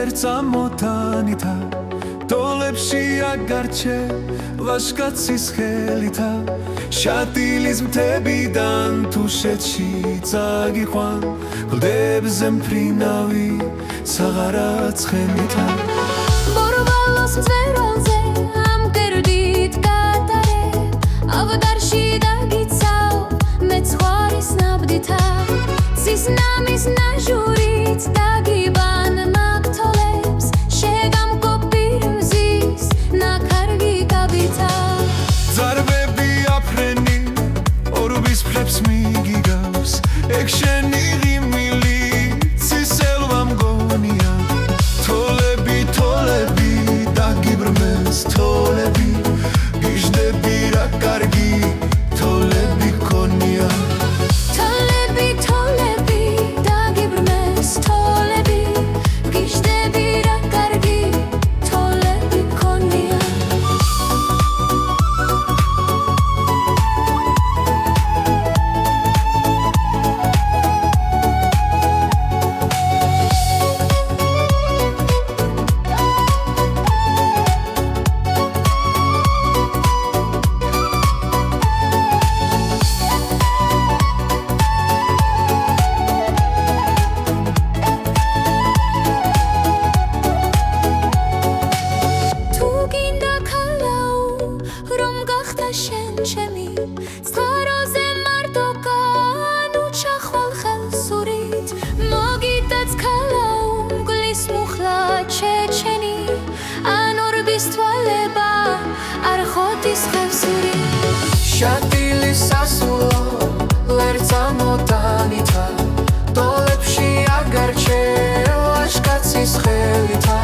ლერწამოდანითა დოლებში აგარჩე ვაშკაცის ხელითა შატილის მთებიდან თუშეთში წაგიყვან კლდებზე მფრინავი საღარა ცხენითა ბორბალოს მწერალზე ამ გერდით გატარებ ავდარში დაგიცავ მე ცხვარის ნაბდითა ცის ნამის ნაჟურით დაგიბან მაგთოლებს შეგამკოპირ მზის ნაქარგი გაბითა ძარბები აფრენი ორბის ფრებს მიგიგავს ეგ შენი ღიმილი ცისელვა მგონია თოლები დაგიბრმეს თოლები გიჟდები რა კარგი თოლები ქონია თოლები დაგიბრმეს თოლები გიჟდები რა კარგი თოლები ქონია შენ ჩემი წყაროზე მარტო განუჩა ხვალ ხელსურით მოგიტაც ქალაუ მგლის მუხლა ჩეჩენი ან ორბის თვალება არ ხოთის ხევსური შატილის სასულო ლერწამოდანითა დოლებში აგარჩე ვაშკაცის ხელითა